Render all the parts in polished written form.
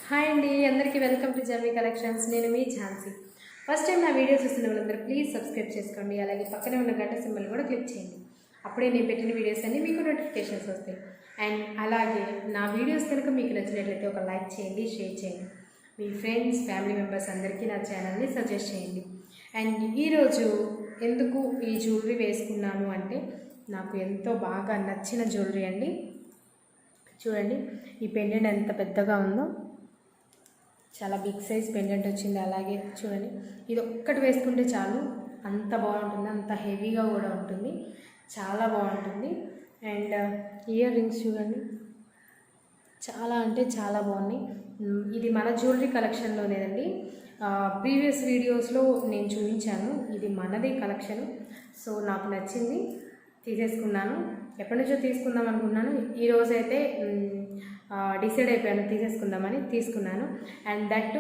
Hi అండి, అందరికీ welcome to journey collections. నేను మీ ఝాన్సీ. ఫస్ట్ టైం నా వీడియోస్ చూస్తున్న వాళ్ళందరూ ప్లీజ్ సబ్స్క్రైబ్ చేసుకోండి. అలాగే పక్కనే ఉన్న గంట సింబల్ కూడా క్లిక్ చేయండి. అప్పుడే నేను పెట్టిన వీడియోస్ అన్నీ మీకు నోటిఫికేషన్స్ వస్తాయి. అండ్ అలాగే నా వీడియోస్ కనుక మీకు నచ్చినట్లయితే ఒక లైక్ చేయండి, షేర్ చేయండి. మీ ఫ్రెండ్స్, ఫ్యామిలీ మెంబర్స్ అందరికీ నా ఛానల్ని సజెస్ట్ చేయండి. అండ్ ఈరోజు ఎందుకు ఈ జ్యువెలరీ వేసుకున్నాను అంటే, నాకు ఎంతో బాగా నచ్చిన జ్యువెలరీ అండి. చూడండి, ఈ పెండెంట్ ఎంత పెద్దగా ఉందో, చాలా బిగ్ సైజ్ పెండెంట్ వచ్చింది. అలాగే చూడండి, ఇది ఒక్కటి వేసుకుంటే చాలు, అంత బాగుంటుంది, అంత హెవీగా కూడా ఉంటుంది, చాలా బాగుంటుంది. అండ్ ఇయర్ రింగ్స్ చూడండి, చాలా అంటే చాలా బాగున్నాయి. ఇది మన జ్యువెలరీ కలెక్షన్లోనేదండి. ప్రీవియస్ వీడియోస్లో నేను చూపించాను, ఇది మనది కలెక్షన్. సో నాకు నచ్చింది, తీసేసుకున్నాను. ఎప్పటి నుంచో తీసుకుందాం అనుకున్నాను, ఈరోజైతే డిసైడ్ అయిపోయాను తీసేసుకుందామని తీసుకున్నాను. అండ్ దట్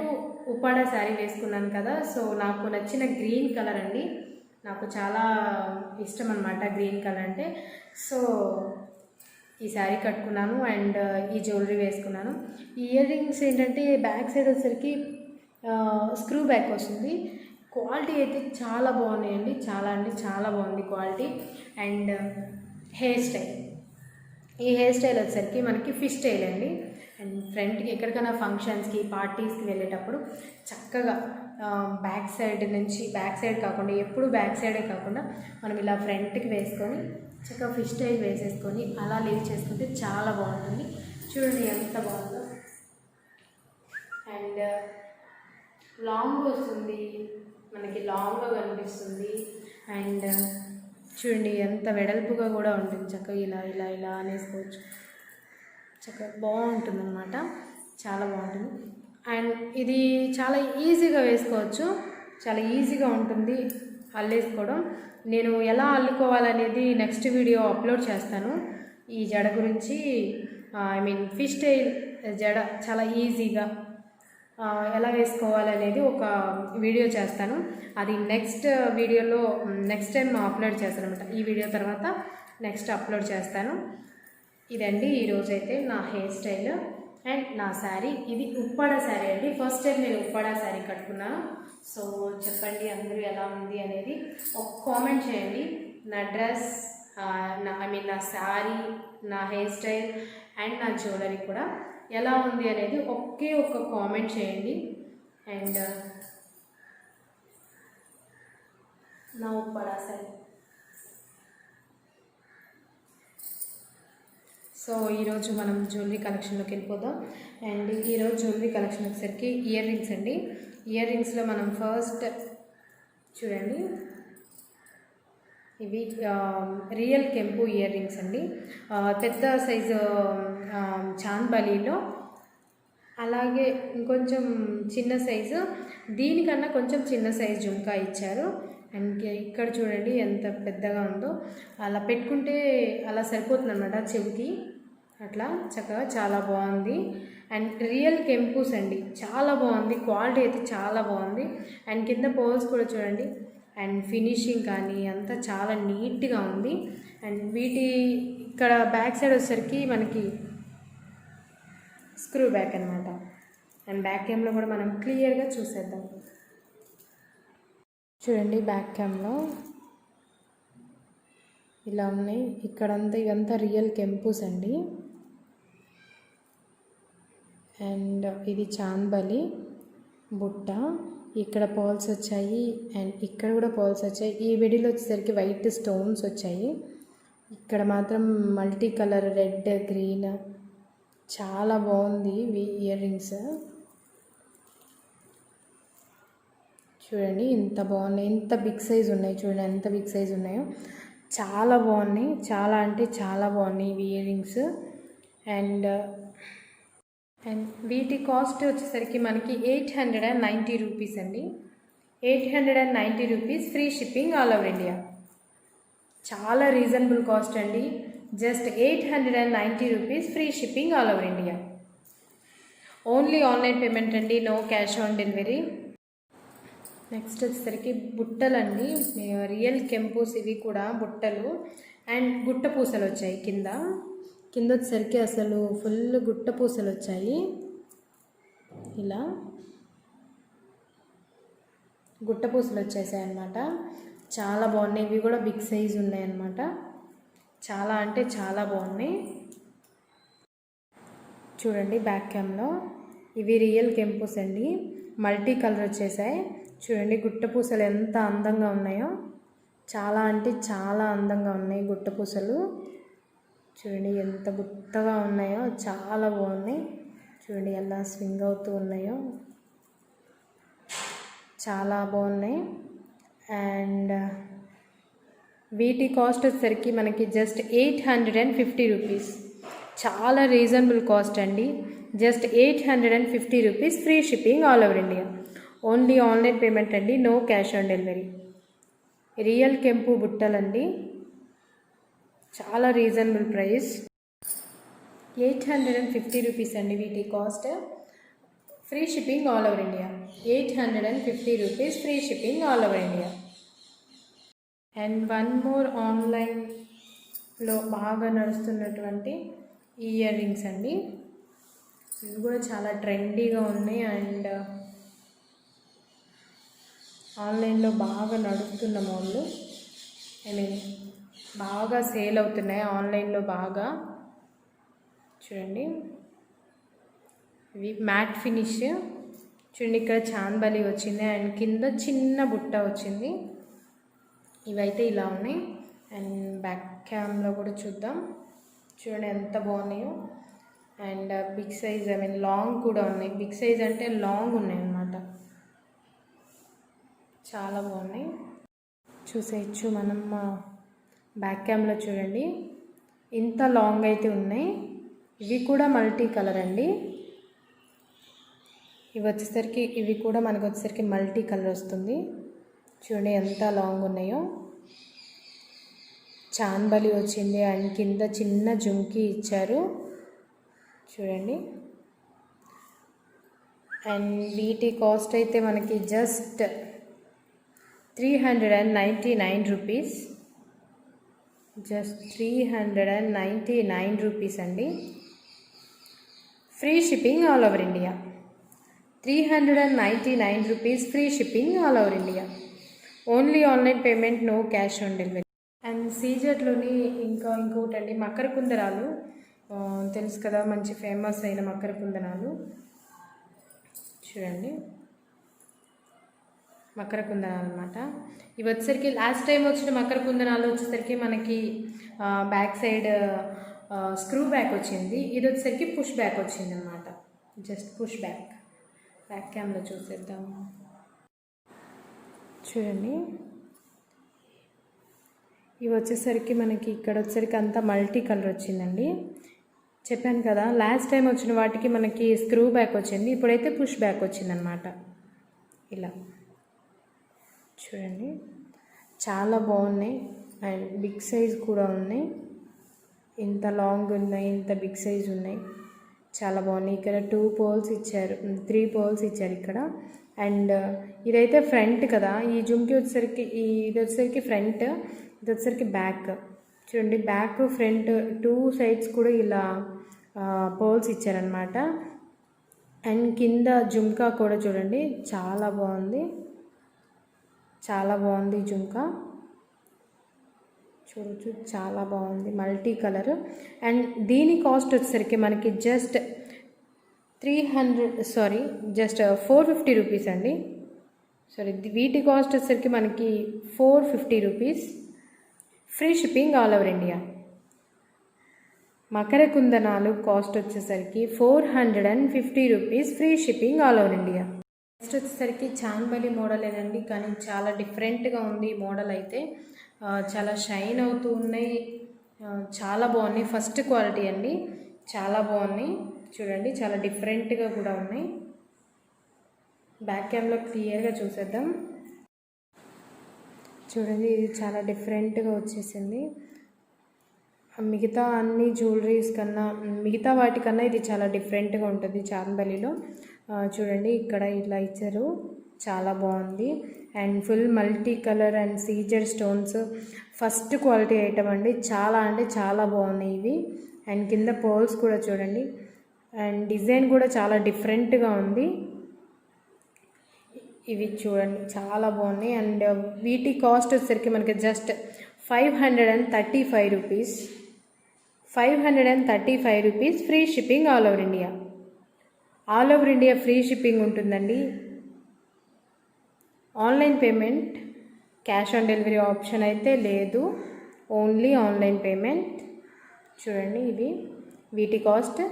ఉప్పాడ శారీ వేసుకున్నాను కదా, సో నాకు నచ్చిన గ్రీన్ కలర్ అండి, నాకు చాలా ఇష్టం అన్నమాట గ్రీన్ కలర్ అంటే. సో ఈ శారీ కట్టుకున్నాను అండ్ ఈ జ్యువెలరీ వేసుకున్నాను. ఈ ఇయర్ రింగ్స్ ఏంటంటే బ్యాక్ సైడ్ వచ్చేసరికి స్క్రూ బ్యాక్ వస్తుంది. క్వాలిటీ అయితే చాలా బాగున్నాయండి, చాలా అంటే చాలా బాగుంది క్వాలిటీ. అండ్ హెయిర్ స్టైల్, ఈ హెయిర్ స్టైల్ వచ్చేసరికి మనకి ఫిష్ స్టైల్ అండి. అండ్ ఫ్రంట్కి ఎక్కడికైనా ఫంక్షన్స్కి, పార్టీస్కి వెళ్ళేటప్పుడు చక్కగా బ్యాక్ సైడ్ కాకుండా, ఎప్పుడు బ్యాక్ సైడే కాకుండా మనం ఇలా ఫ్రంట్కి వేసుకొని చక్కగా ఫిష్ స్టైల్ వేసేసుకొని అలా లీవ్ చేసుకుంటే చాలా బాగుంటుంది. చూడండి ఎంత బాగుందో. అండ్ లాంగ్ వస్తుంది, మనకి లాంగ్గా కనిపిస్తుంది. అండ్ చూడండి ఎంత వెడల్పుగా కూడా ఉంటుంది, చక్కగా ఇలా ఇలా ఇలా అనేసుకోవచ్చు, చక్కగా బాగుంటుంది అన్నమాట, చాలా బాగుంటుంది. అండ్ ఇది చాలా ఈజీగా వేసుకోవచ్చు, చాలా ఈజీగా ఉంటుంది అల్లేసుకోవడం. నేను ఎలా అల్లుకోవాలనేది నెక్స్ట్ వీడియో అప్లోడ్ చేస్తాను. ఈ జడ గురించి, ఫిష్ స్టైల్ జడ చాలా ఈజీగా ఎలా వేసుకోవాలనేది ఒక వీడియో చేస్తాను. అది నెక్స్ట్ వీడియోలో నెక్స్ట్ టైం అప్లోడ్ చేస్తాను అనమాట. ఈ వీడియో తర్వాత నెక్స్ట్ అప్లోడ్ చేస్తాను. ఇదండి ఈరోజైతే నా హెయిర్ స్టైల్ అండ్ నా శారీ. ఇది ఉప్పాడ శారీ అండి, ఫస్ట్ టైం నేను ఉప్పాడ శారీ కట్టుకున్నాను. సో చెప్పండి అందరూ ఎలా ఉంది అనేది ఒక కామెంట్ చేయండి. నా డ్రెస్, నా శారీ, నా హెయిర్ స్టైల్ అండ్ నా జ్యువెలరీ కూడా ఎలా ఉంది అనేది ఒకే ఒక కామెంట్ చేయండి. అండ్ నా ఉప్పాడ శారీ. సో ఈరోజు మనం జ్యువెలరీ కలెక్షన్లోకి వెళ్ళిపోదాం. అండ్ ఈరోజు జ్యువెలరీ కలెక్షన్ వచ్చేసరికి ఇయర్ రింగ్స్ అండి. ఇయర్ రింగ్స్లో మనం ఫస్ట్ చూడండి, ఇవి రియల్ కెంపు ఇయర్ రింగ్స్ అండి. పెద్ద సైజు చాంద్బాలీలో, అలాగే ఇంకొంచెం చిన్న సైజు, దీనికన్నా కొంచెం చిన్న సైజు జుంకా ఇచ్చారు. అండ్ ఇక్కడ చూడండి ఎంత పెద్దగా ఉందో, అలా పెట్టుకుంటే అలా సరిపోతుంది అన్నమాట చెవికి, అట్లా చక్కగా చాలా బాగుంది. అండ్ రియల్ కెంపూస్ అండి, చాలా బాగుంది, క్వాలిటీ అయితే చాలా బాగుంది. అండ్ కింద పోల్స్ కూడా చూడండి, అండ్ ఫినిషింగ్ కానీ అంతా చాలా నీట్గా ఉంది. అండ్ వీటి ఇక్కడ బ్యాక్ సైడ్ వచ్చేసరికి మనకి స్క్రూ బ్యాక్ అనమాట. అండ్ బ్యాక్ క్యామ్లో కూడా మనం క్లియర్గా చూసేద్దాం. చూడండి బ్యాక్ క్యామ్లో ఇలా ఉన్నాయి. ఇక్కడంతా ఇవంతా రియల్ కెంపూస్ అండి. అండ్ ఇది చాంద్బలి బుట్ట, ఇక్కడ పర్ల్స్ వచ్చాయి అండ్ ఇక్కడ కూడా పర్ల్స్ వచ్చాయి. ఈ మిడిల్ వచ్చేసరికి వైట్ స్టోన్స్ వచ్చాయి. ఇక్కడ మాత్రం మల్టీ కలర్ రెడ్, గ్రీన్, చాలా బాగుంది ఇయర్ రింగ్స్. చూడండి ఎంత బాగున్నాయి, ఎంత బిగ్ సైజ్ ఉన్నాయి, చూడండి ఎంత బిగ్ సైజ్ ఉన్నాయో, చాలా బాగున్నాయి, చాలా అంటే చాలా బాగున్నాయి ఇవి ఇయర్ రింగ్స్. అండ్ వీటి కాస్ట్ వచ్చేసరికి మనకి 890 రూపీస్ అండి. 890 rupees, free shipping all over India. చాలా రీజనబుల్ కాస్ట్ అండి, just 890 rupees, free shipping all over India. Only online payment అండి, no cash on delivery. Next వచ్చేసరికి బుట్టలండి, రియల్ కెంపూస్ ఇవి కూడా బుట్టలు. అండ్ గుట్ట పూసలు వచ్చాయి కింద వచ్చేసరికి అసలు ఫుల్ గుట్ట పూసలు వచ్చాయి. ఇలా గుట్ట పూసలు వచ్చేసాయి అన్నమాట. చాలా బాగున్నాయి. ఇవి కూడా బిగ్ సైజ్ ఉన్నాయి అన్నమాట. చాలా అంటే చాలా బాగున్నాయి. చూడండి బ్యాక్ క్యామ్లో ఇవి రియల్ కెంపుస్ అండి. మల్టీ కలర్ వచ్చేసాయి. చూడండి గుట్ట పూసలు ఎంత అందంగా ఉన్నాయో. చాలా అంటే చాలా అందంగా ఉన్నాయి గుట్ట పూసలు. చూడండి ఎంత గుత్తగా ఉన్నాయో, చాలా బాగున్నాయి. చూడండి ఎలా స్వింగ్ అవుతూ ఉన్నాయో, చాలా బాగున్నాయి. అండ్ వీటి కాస్ట్ వచ్చేసరికి మనకి జస్ట్ 850 రూపీస్. చాలా రీజనబుల్ కాస్ట్ అండి. Just 850 rupees. Free shipping all over India. Only online payment అండి, no cash on delivery. Real కెంపు బుట్టలండి. చాలా రీజనబుల్ ప్రైస్. 850 రూపీస్ అండి వీటి cost. Free shipping all over India. 850 rupees free shipping all over India. And one more ఆన్లైన్లో బాగా నడుస్తున్నటువంటి ear rings అండి. ఇవి కూడా చాలా ట్రెండీగా ఉన్నాయి అండ్ ఆన్లైన్లో బాగా నడుస్తున్న మోడల్. బాగా సేల్ అవుతున్నాయి ఆన్లైన్లో బాగా. చూడండి ఇవి మ్యాట్ ఫినిష్. చూడండి ఇక్కడ చాందబలి వచ్చింది అండ్ కింద చిన్న బుట్ట వచ్చింది. ఇవైతే ఇలా ఉన్నాయి. అండ్ బ్యాక్ క్యామ్లో కూడా చూద్దాం. చూడండి ఎంత బాగున్నాయో. అండ్ బిగ్ సైజ్ లాంగ్ కూడా ఉన్నాయి. బిగ్ సైజ్ అంటే లాంగ్ ఉన్నాయి అన్నమాట. చాలా బాగున్నాయి. చూసేయచ్చు మనం బ్యాక్ క్యామ్లో. చూడండి ఇంత లాంగ్ అయితే ఉన్నాయి. ఇవి కూడా మల్టీ కలర్ అండి. ఇవి కూడా మనకు వచ్చేసరికి మల్టీ కలర్ వస్తుంది. చూడండి ఎంత లాంగ్ ఉన్నాయో. చాందబలి వచ్చింది అండ్ కింద చిన్న జుంకి ఇచ్చారు. చూడండి అండ్ వీటి కాస్ట్ అయితే మనకి జస్ట్ 399 రూపీస్. జస్ట్ 399 రూపీస్ అండి. Free shipping all over India. 399 rupees free shipping all over India. Only online payment, no cash on delivery. And సీజెట్లోని ఇంకొకటి అండి మకర కుందనాలు. తెలుసు కదా, మంచి ఫేమస్ అయిన మకర కుందనాలు. చూడండి మకర కుందనాలు అనమాట. ఇవి వచ్చేసరికి లాస్ట్ టైం వచ్చిన మకర కుందనాలు వచ్చేసరికి మనకి బ్యాక్ సైడ్ స్క్రూ బ్యాక్ వచ్చింది. ఇది వచ్చేసరికి పుష్ బ్యాక్ వచ్చింది అనమాట. Just push back. బ్యాక్ క్యామ్లో చూసేద్దాము. చూడండి ఇవి వచ్చేసరికి మనకి ఇక్కడ వచ్చేసరికి అంతా మల్టీ కలర్ వచ్చిందండి. చెప్పాను కదా లాస్ట్ టైం వచ్చిన వాటికి మనకి స్క్రూ బ్యాక్ వచ్చింది. ఇప్పుడైతే పుష్ బ్యాక్ వచ్చిందనమాట. ఇలా చూడండి చాలా బాగున్నాయి. అండ్ బిగ్ సైజ్ కూడా ఉన్నాయి. ఇంత లాంగ్ ఉన్నాయి, ఇంత బిగ్ సైజ్ ఉన్నాయి. చాలా బాగున్నాయి. ఇక్కడ 2 పోల్స్ ఇచ్చారు, 3 పోల్స్ ఇచ్చారు ఇక్కడ. అండ్ ఇదైతే ఫ్రంట్ కదా, ఈ జుమ్కి వచ్చేసరికి ఇది వచ్చేసరికి ఫ్రంట్, ఇది వచ్చేసరికి బ్యాక్. చూడండి బ్యాక్ ఫ్రంట్ 2 సైడ్స్ కూడా ఇలా పోల్స్ ఇచ్చారనమాట. అండ్ కింద జుమ్కా కూడా చూడండి చాలా బాగుంది. చాలా బాగుంది జుమ్కా. చూడొచ్చు చాలా బాగుంది, మల్టీ కలర్. అండ్ దీని కాస్ట్ వచ్చేసరికి మనకి జస్ట్ 450 రూపీస్ అండి. వీటి కాస్ట్ వచ్చేసరికి మనకి 450 rupees. Free shipping all over India. Makar కుందనాలు cost వచ్చేసరికి 450 rupees. Free shipping all over India. Next వచ్చేసరికి చాందబలి మోడల్ ఏనండి, కానీ చాలా డిఫరెంట్గా ఉంది ఈ మోడల్ అయితే. చాలా షైన్ అవుతూ ఉన్నాయి, చాలా బాగున్నాయి. ఫస్ట్ క్వాలిటీ అండి, చాలా బాగున్నాయి. చూడండి చాలా డిఫరెంట్గా కూడా ఉన్నాయి. బ్యాక్ క్యామ్లో క్లియర్గా చూసేద్దాం. చూడండి ఇది చాలా డిఫరెంట్గా వచ్చేసింది. మిగతా అన్ని జ్యువెలరీస్ కన్నా, మిగతా వాటికన్నా ఇది చాలా డిఫరెంట్గా ఉంటుంది చాందబలిలో. చూడండి ఇక్కడ ఇలా ఇచ్చారు, చాలా బాగుంది. And full multi colour and CZ stones. First quality item అండి, చాలా అంటే చాలా బాగున్నాయి ఇవి. అండ్ కింద పోల్స్ కూడా చూడండి అండ్ డిజైన్ కూడా చాలా డిఫరెంట్గా ఉంది. ఇవి చూడండి చాలా బాగున్నాయి. అండ్ వీటి కాస్ట్ వచ్చేసరికి మనకి just 535 rupees. 535 rupees, free shipping all over India. All over India free shipping ఉంటుందండి. Online payment, cash on delivery option అయితే లేదు, ఓన్లీ ఆన్లైన్ పేమెంట్. చూడండి ఇవి, వీటి కాస్ట్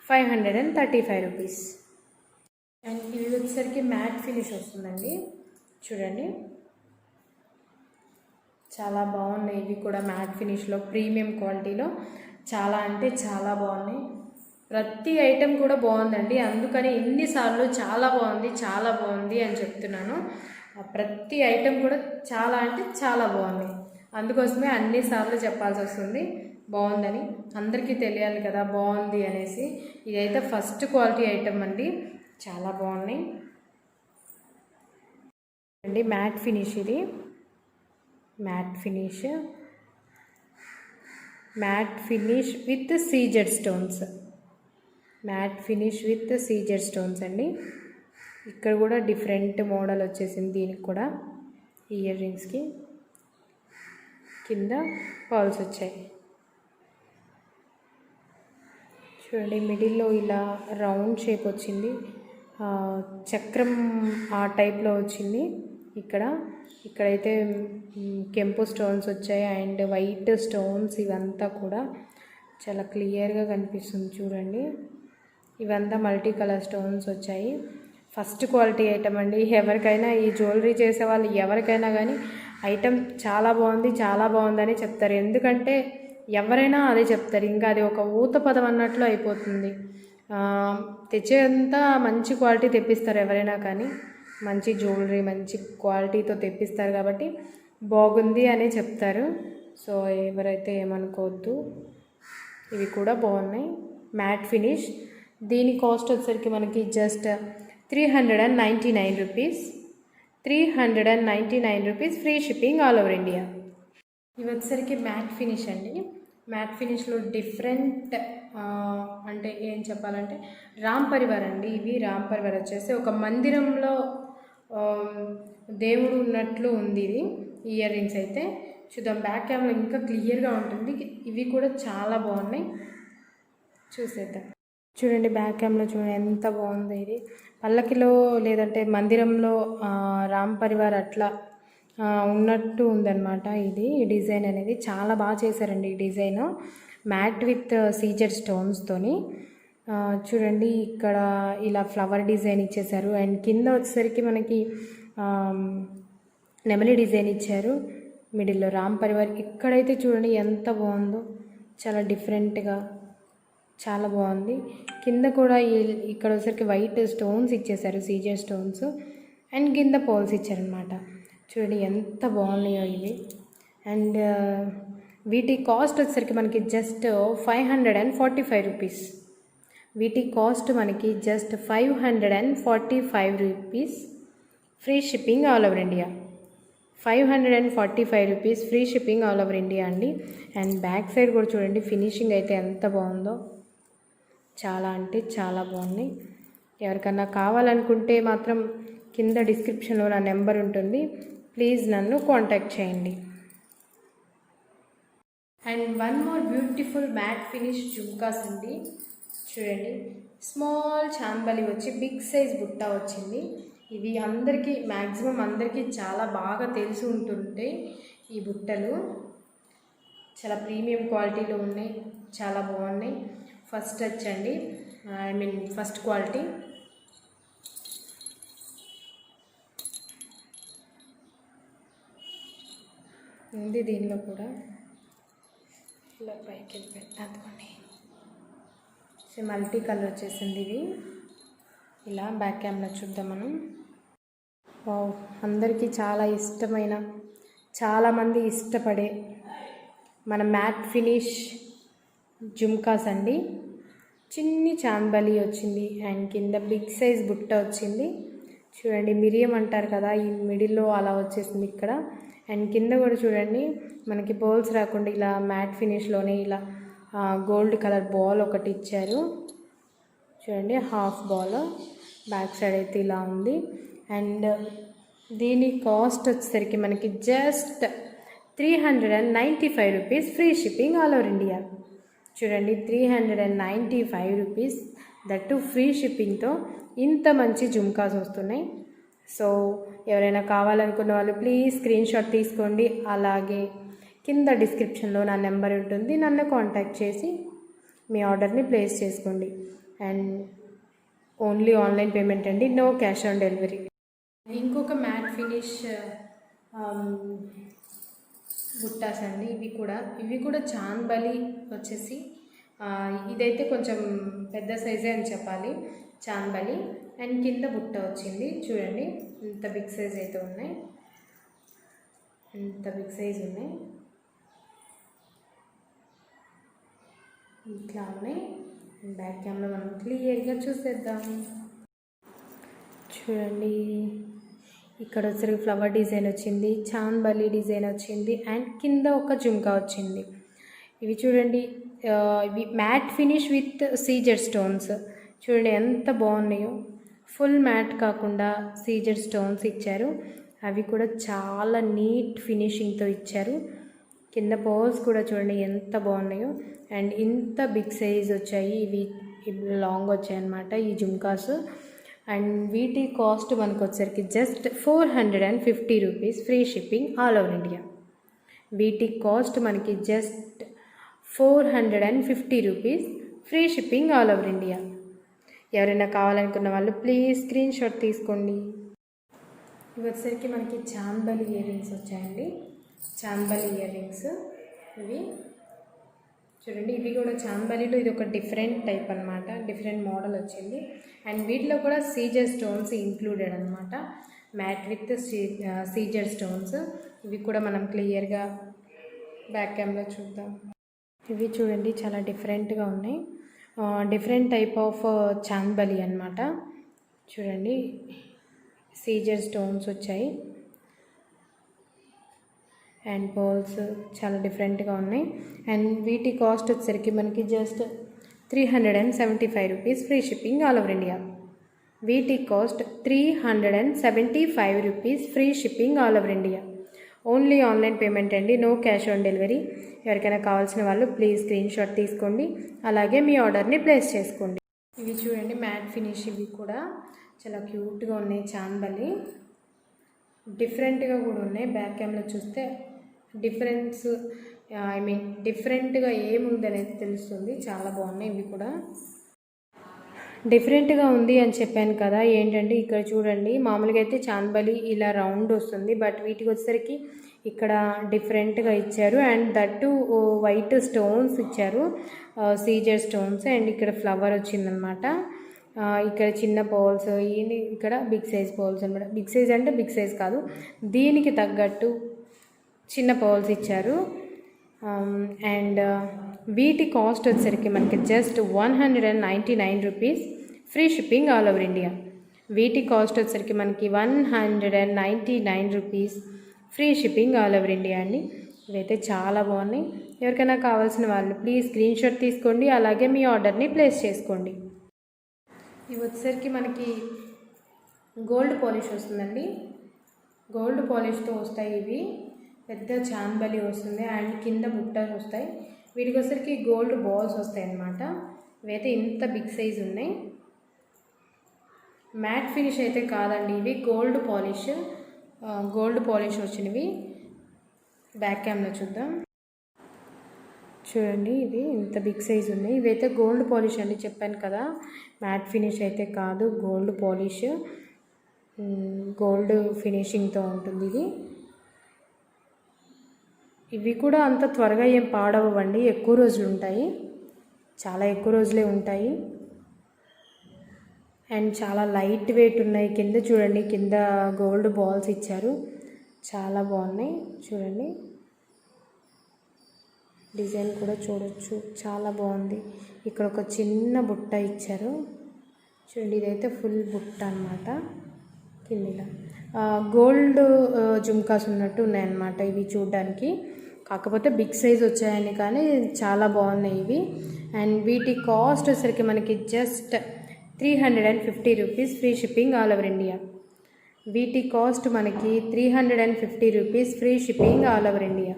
535 రూపీస్. అండ్ ఇవి వచ్చేసరికి మ్యాట్ ఫినిష్ వస్తుందండి. చూడండి చాలా బాగున్నాయి. ఇవి కూడా మ్యాట్ ఫినిష్లో ప్రీమియం క్వాలిటీలో చాలా అంటే చాలా బాగున్నాయి. ప్రతి ఐటెం కూడా బాగుందండి, అందుకని ఎన్నిసార్లు చాలా బాగుంది చాలా బాగుంది అని చెప్తున్నాను. ప్రతి ఐటెం కూడా చాలా అంటే చాలా బాగుంది, అందుకోసమే అన్నిసార్లు చెప్పాల్సి వస్తుంది బాగుందని. అందరికీ తెలియాలి కదా బాగుంది అనేసి. ఇదైతే ఫస్ట్ క్వాలిటీ ఐటెం అండి, చాలా బాగున్నాయి అండి. మ్యాట్ ఫినిష్, ఇది matte finish, matte finish with CZ stones. Matte finish with CZ stones అండి. ఇక్కడ కూడా డిఫరెంట్ మోడల్ వచ్చేసింది. దీనికి కూడా ఇయర్ రింగ్స్కి కింద పర్ల్స్ వచ్చాయి. చూడండి మిడిల్లో ఇలా రౌండ్ షేప్ వచ్చింది, చక్రం ఆ టైప్లో వచ్చింది. ఇక్కడైతే కెంపు స్టోన్స్ వచ్చాయి అండ్ వైట్ స్టోన్స్. ఇవంతా కూడా చాలా క్లియర్గా కనిపిస్తుంది చూడండి. ఇవంతా మల్టీ కలర్ స్టోన్స్ వచ్చాయి. ఫస్ట్ క్వాలిటీ ఐటమ్ అండి. ఎవరికైనా ఈ జ్యువెలరీ చేసే వాళ్ళు ఎవరికైనా కానీ ఐటమ్ చాలా బాగుంది చాలా బాగుందని చెప్తారు, ఎందుకంటే ఎవరైనా అదే చెప్తారు. ఇంకా అది ఒక ఊత పదం అన్నట్లు అయిపోతుంది. తెచ్చేంతా మంచి క్వాలిటీ తెప్పిస్తారు ఎవరైనా కానీ, మంచి జ్యువెలరీ మంచి క్వాలిటీతో తెప్పిస్తారు కాబట్టి బాగుంది అనే చెప్తారు. సో ఎవరైతే ఏమనుకోవద్దు. ఇవి కూడా బాగున్నాయి, మ్యాట్ ఫినిష్. దీని కాస్ట్ వచ్చేసరికి మనకి just 399 rupees. 399 rupees, free shipping all over India. ఇవి వచ్చేసరికి మ్యాట్ ఫినిష్ అండి. మ్యాట్ ఫినిష్లో డిఫరెంట్ అంటే ఏం చెప్పాలంటే రామ్ పరివార్ అండి. ఇవి రామ్ పరివార్ వచ్చేసి ఒక మందిరంలో దేవుడు ఉన్నట్లు ఉంది. ఇది ఇయర్ రింగ్స్ అయితే చూద్దాం, బ్యాక్ క్యామ్లో ఇంకా క్లియర్గా ఉంటుంది. ఇవి కూడా చాలా బాగున్నాయి, చూసేద్దాం. చూడండి బ్యాక్ క్యామ్లో చూడండి ఎంత బాగుంది. ఇది పల్లకిలో లేదంటే మందిరంలో రామ్ పరివార్ అట్లా ఉన్నట్టు ఉందన్నమాట. ఇది డిజైన్ అనేది చాలా బాగా చేశారండి. ఈ డిజైన్ మ్యాట్ విత్ సీజెడ్ స్టోన్స్తోని. చూడండి ఇక్కడ ఇలా ఫ్లవర్ డిజైన్ ఇచ్చేసారు అండ్ కింద వచ్చేసరికి మనకి నెమలి డిజైన్ ఇచ్చారు. మిడిల్లో రామ్ పరివార్. ఇక్కడైతే చూడండి ఎంత బాగుందో, చాలా డిఫరెంట్గా చాలా బాగుంది. కింద కూడా ఇక్కడ వచ్చేసరికి వైట్ స్టోన్స్ ఇచ్చేసారు, సీజెడ్ స్టోన్స్ అండ్ కింద పోల్స్ ఇచ్చారనమాట. చూడండి ఎంత బాగున్నాయో ఇవి. అండ్ వీటి కాస్ట్ వచ్చేసరికి మనకి జస్ట్ 545 రూపీస్. వీటి కాస్ట్ మనకి just 545 rupees, free shipping all over India. 545 rupees, free shipping all over India అండి. అండ్ బ్యాక్ సైడ్ కూడా చూడండి ఫినిషింగ్ అయితే ఎంత బాగుందో, చాలా అంటే చాలా బాగున్నాయి. ఎవరికన్నా కావాలనుకుంటే మాత్రం కింద డిస్క్రిప్షన్లో నా నెంబర్ ఉంటుంది, ప్లీజ్ నన్ను కాంటాక్ట్ చేయండి. And one more beautiful mat finish jhumkas అండి. చూడండి స్మాల్ చాంబలి వచ్చి బిగ్ సైజ్ బుట్ట వచ్చింది. ఇవి అందరికీ మ్యాక్సిమం అందరికీ చాలా బాగా తెలిసి ఉంటుంటాయి. ఈ బుట్టలు చాలా ప్రీమియం క్వాలిటీలో ఉన్నాయి, చాలా బాగున్నాయి. ఫస్ట్ వచ్చండి ఫస్ట్ క్వాలిటీ. ఉంది దీనిలో కూడా ఇలా పైకి వెళ్ళిపోయింది, అందుకోండి మల్టీ కలర్ వచ్చేసింది. ఇది ఇలా బ్యాక్ క్యామ్లో చూద్దాం మనం. అందరికీ చాలా ఇష్టమైన, చాలామంది ఇష్టపడే మన మ్యాట్ ఫినిష్ జుమ్కాస్ అండి. చిన్ని చాంబలి వచ్చింది అండ్ కింద బిగ్ సైజ్ బుట్ట వచ్చింది. చూడండి మిరియం అంటారు కదా, ఈ మిడిల్లో అలా వచ్చేసింది ఇక్కడ. అండ్ కింద కూడా చూడండి మనకి బౌల్స్ రాకుండా ఇలా మ్యాట్ ఫినిష్లోనే ఇలా గోల్డ్ కలర్ బాల్ ఒకటి ఇచ్చారు. చూడండి హాఫ్ బాల్, బ్యాక్ సైడ్ అయితే ఇలా ఉంది. అండ్ దీని కాస్ట్ వచ్చేసరికి మనకి just 395 rupees, free shipping all over India. చూడండి 395 రూపీస్, దట్టు ఫ్రీ షిప్పింగ్తో ఇంత మంచి జుమ్కాస్ వస్తున్నాయి. సో ఎవరైనా కావాలనుకున్న వాళ్ళు ప్లీజ్ స్క్రీన్ షాట్ తీసుకోండి. అలాగే కింద డిస్క్రిప్షన్లో నా నెంబర్ ఉంటుంది, నన్ను కాంటాక్ట్ చేసి మీ ఆర్డర్ని ప్లేస్ చేసుకోండి. అండ్ ఓన్లీ ఆన్లైన్ పేమెంట్ అండి, నో క్యాష్ ఆన్ డెలివరీ. ఇంకొక మ్యాట్ ఫినిష్ బుట్టాస్ అండి, ఇవి కూడా చాంబలి వచ్చేసి ఇదైతే కొంచెం పెద్ద సైజే అని చెప్పాలి, చాంబలి. అండ్ కింద బుట్ట వచ్చింది చూడండి, ఇంత బిగ్ సైజ్ అయితే ఉన్నాయి, ఇంత బిగ్ సైజ్ ఉన్నాయి, ఇట్లా ఉన్నాయి. బ్యాక్ క్యామ్లో మనం క్లియర్గా చూసేద్దాం. చూడండి ఇక్కడ వచ్చరికి ఫ్లవర్ డిజైన్ వచ్చింది, చాంబలి డిజైన్ వచ్చింది, అండ్ కింద ఒక జుమ్కా వచ్చింది. ఇవి చూడండి, ఇవి matte finish with CZ stones. చూడండి ఎంత బాగున్నాయో, ఫుల్ మ్యాట్ కాకుండా సీజర్ స్టోన్స్ ఇచ్చారు. అవి కూడా చాలా నీట్ ఫినిషింగ్తో ఇచ్చారు. కింద పర్ల్స్ కూడా చూడండి ఎంత బాగున్నాయో. అండ్ ఇంత బిగ్ సైజ్ వచ్చాయి, ఇవి లాంగ్ వచ్చాయి అన్నమాట ఈ జుమ్కాస్. అండ్ వీటి కాస్ట్ మనకు వచ్చరికి just 450 rupees, free shipping all over India. వీటి కాస్ట్ మనకి just 450 rupees, free shipping all over India. ఎవరైనా కావాలనుకున్న వాళ్ళు ప్లీజ్ స్క్రీన్ షాట్ తీసుకోండి. ఇవి వచ్చేసరికి మనకి చాంబలి ఇయర్ రింగ్స్ వచ్చాయండి, చాంబలి ఇయర్ రింగ్స్. ఇవి చూడండి, ఇవి కూడా చాంబలిలో ఇది ఒక డిఫరెంట్ టైప్ అనమాట, డిఫరెంట్ మోడల్ వచ్చింది. అండ్ వీటిలో కూడా సీజర్ స్టోన్స్ ఇంక్లూడెడ్ అనమాట, మ్యాట్ విత్ సీజర్ స్టోన్స్. ఇవి కూడా మనం క్లియర్గా బ్యాక్ కెమెరా చూద్దాం. ఇవి చూడండి చాలా డిఫరెంట్గా ఉన్నాయి, డిఫరెంట్ టైప్ ఆఫ్ చాంబలి అనమాట. చూడండి సీజర్ స్టోన్స్ వచ్చాయి అండ్ బాల్స్ చాలా డిఫరెంట్గా ఉన్నాయి. అండ్ వీటి కాస్ట్ వచ్చేసరికి మనకి just 375 rupees, free shipping all over India. వీటి cost 375 rupees, free shipping all over India. Only online payment అండి, నో క్యాష్ ఆన్ డెలివరీ. ఎవరికైనా కావాల్సిన వాళ్ళు ప్లీజ్ స్క్రీన్ షాట్ తీసుకోండి, అలాగే మీ ఆర్డర్ని ప్లేస్ చేసుకోండి. ఇవి చూడండి మ్యాట్ ఫినిష్, ఇవి కూడా చాలా క్యూట్గా ఉన్నాయి, చాంబలి డిఫరెంట్గా కూడా ఉన్నాయి. బ్యాక్ కెమెరా చూస్తే డిఫరెన్స్ డిఫరెంట్గా ఏముంది అనేది తెలుస్తుంది, చాలా బాగున్నాయి. ఇవి కూడా డిఫరెంట్గా ఉంది అని చెప్పాను కదా, ఏంటంటే ఇక్కడ చూడండి మామూలుగా అయితే చాంబలి ఇలా రౌండ్ వస్తుంది, బట్ వీటికి వచ్చేసరికి ఇక్కడ డిఫరెంట్గా ఇచ్చారు. అండ్ దట్టు వైట్ స్టోన్స్ ఇచ్చారు, సీజర్ స్టోన్స్. అండ్ ఇక్కడ ఫ్లవర్ వచ్చిందనమాట, ఇక్కడ చిన్న పర్ల్స్, ఇక్కడ బిగ్ సైజ్ పర్ల్స్ అనమాట. బిగ్ సైజ్ అంటే బిగ్ సైజ్ కాదు, దీనికి తగ్గట్టు చిన్న పర్ల్స్ ఇచ్చారు. అండ్ వీటి కాస్ట్ వచ్చేసరికి మనకి just 199 rupees, free shipping all over India. వీటి కాస్ట్ వచ్చేసరికి మనకి 199 rupees, free shipping all over India అండి. ఇవైతే చాలా బాగున్నాయి. ఎవరికైనా కావాల్సిన వాళ్ళు ప్లీజ్ స్క్రీన్ షాట్ తీసుకోండి, అలాగే మీ ఆర్డర్ని ప్లేస్ చేసుకోండి. ఇవి వచ్చేసరికి మనకి గోల్డ్ పాలిష్ వస్తుందండి, గోల్డ్ పాలిష్తో వస్తాయి. ఇవి పెద్ద చాంబలి వస్తుంది అండ్ కింద బుట్టలు వస్తాయి. వీటికి వచ్చేసరికి గోల్డ్ బాల్స్ వస్తాయి అన్నమాట. ఇవైతే ఇంత బిగ్ సైజ్ ఉన్నాయి. మ్యాట్ ఫినిష్ అయితే కాదండి, ఇవి గోల్డ్ పాలిష్ వచ్చినవి. బ్యాక్ క్యామ్లో చూద్దాం. చూడండి ఇది ఇంత బిగ్ సైజ్ ఉన్నాయి. ఇవైతే గోల్డ్ పాలిష్ అండి, చెప్పాను కదా మ్యాట్ ఫినిష్ అయితే కాదు, గోల్డ్ పాలిష్, గోల్డ్ ఫినిషింగ్తో ఉంటుంది ఇది. ఇవి కూడా అంత త్వరగా ఏం పాడవండి, ఎక్కువ రోజులు ఉంటాయి, చాలా ఎక్కువ రోజులే ఉంటాయి. అండ్ చాలా లైట్ వెయిట్ ఉన్నాయి. కింద చూడండి, కింద గోల్డ్ బాల్స్ ఇచ్చారు, చాలా బాగున్నాయి. చూడండి డిజైన్ కూడా చూడొచ్చు, చాలా బాగుంది. ఇక్కడ ఒక చిన్న బుట్ట ఇచ్చారు చూడండి, ఇదైతే ఫుల్ బుట్ట అన్నమాట. కింద గోల్డ్ జుమ్కాస్ ఉన్నట్టు ఉన్నాయన్నమాట ఇవి చూడడానికి, కాకపోతే బిగ్ సైజ్ వచ్చాయని కానీ చాలా బాగున్నాయి ఇవి. అండ్ వీటి కాస్ట్ వచ్చేసరికి మనకి just 350 rupees, free shipping all over India. వీటి కాస్ట్ మనకి 350 rupees, free shipping all over India.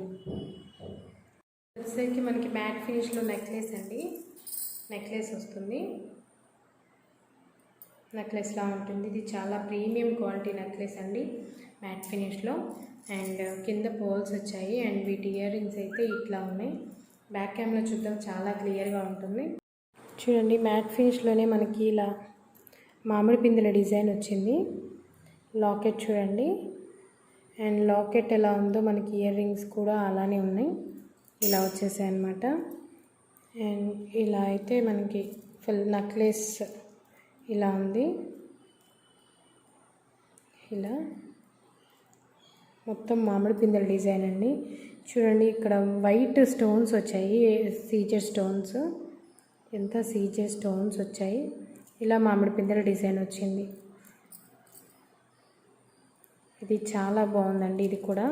వచ్చేసరికి మనకి మ్యాట్ ఫినిష్లో నెక్లెస్ అండి. నెక్లెస్ వస్తుంది, నెక్లెస్లా ఉంటుంది. ఇది చాలా ప్రీమియం క్వాలిటీ నెక్లెస్ అండి, మ్యాట్ ఫినిష్లో. అండ్ కింద పోల్స్ వచ్చాయి. అండ్ వీటి ఇయర్ రింగ్స్ అయితే ఇట్లా ఉన్నాయి. బ్యాక్ క్యామ్లో చూద్దాం, చాలా క్లియర్గా ఉంటుంది. చూడండి, మ్యాట్ ఫినిష్లోనే మనకి ఇలా మామిడి పిందెల డిజైన్ వచ్చింది. లాకెట్ చూడండి, అండ్ లాకెట్ ఎలా ఉందో మనకి ఇయర్ రింగ్స్ కూడా అలానే ఉన్నాయి, ఇలా వచ్చేసాయి అన్నమాట. అండ్ ఇలా అయితే మనకి ఫుల్ నెక్లెస్ ఇలా ఉంది. ఇలా మొత్తం మామిడి పిందెల డిజైన్ అండి. చూడండి, ఇక్కడ వైట్ స్టోన్స్ వచ్చాయి, సీజర్ స్టోన్స్. ఎంత సీజర్ స్టోన్స్ వచ్చాయి. ఇలా మామిడి పిందెల డిజైన్ వచ్చింది. ఇది చాలా బాగుందండి. ఇది కూడా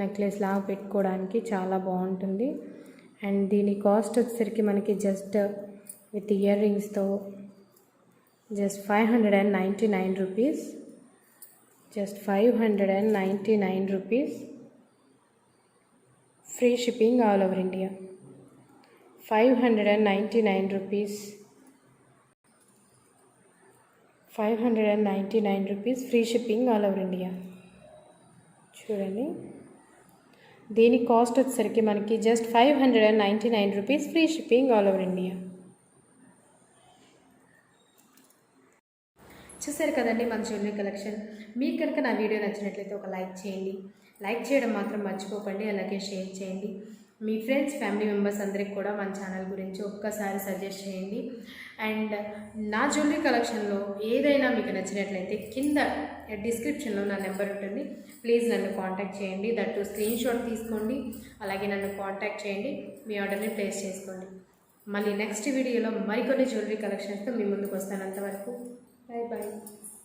నెక్లెస్ లాగా పెట్టుకోవడానికి చాలా బాగుంటుంది. అండ్ దీని కాస్ట్ వచ్చేసరికి మనకి జస్ట్ విత్ ఇయర్ రింగ్స్తో just 599 rupees. Just 599 rupees, free shipping all over India. 599 rupees, 599 rupees, free shipping all over India. చూడండి, దీని కాస్ట్ వచ్చేసరికి మనకి just 599 rupees, free shipping all over India. చూసారు కదండి మన జ్యువెలరీ కలెక్షన్. మీకు కనుక నా వీడియో నచ్చినట్లయితే ఒక లైక్ చేయండి. లైక్ చేయడం మాత్రం మర్చిపోకండి. అలాగే షేర్ చేయండి. మీ ఫ్రెండ్స్, ఫ్యామిలీ మెంబర్స్ అందరికి కూడా మన ఛానల్ గురించి ఒక్కసారి సజెస్ట్ చేయండి. అండ్ నా జ్యువెలరీ కలెక్షన్లో ఏదైనా మీకు నచ్చినట్లయితే కింద డిస్క్రిప్షన్లో నా నెంబర్ ఉంటుంది. ప్లీజ్ నన్ను కాంటాక్ట్ చేయండి. దట్టు స్క్రీన్ షాట్ తీసుకోండి. అలాగే నన్ను కాంటాక్ట్ చేయండి. మీ ఆర్డర్ని ప్లేస్ చేసుకోండి. మళ్ళీ నెక్స్ట్ వీడియోలో మరికొన్ని జ్యువెలరీ కలెక్షన్స్తో మీ ముందుకు వస్తాను. అంతవరకు bye bye.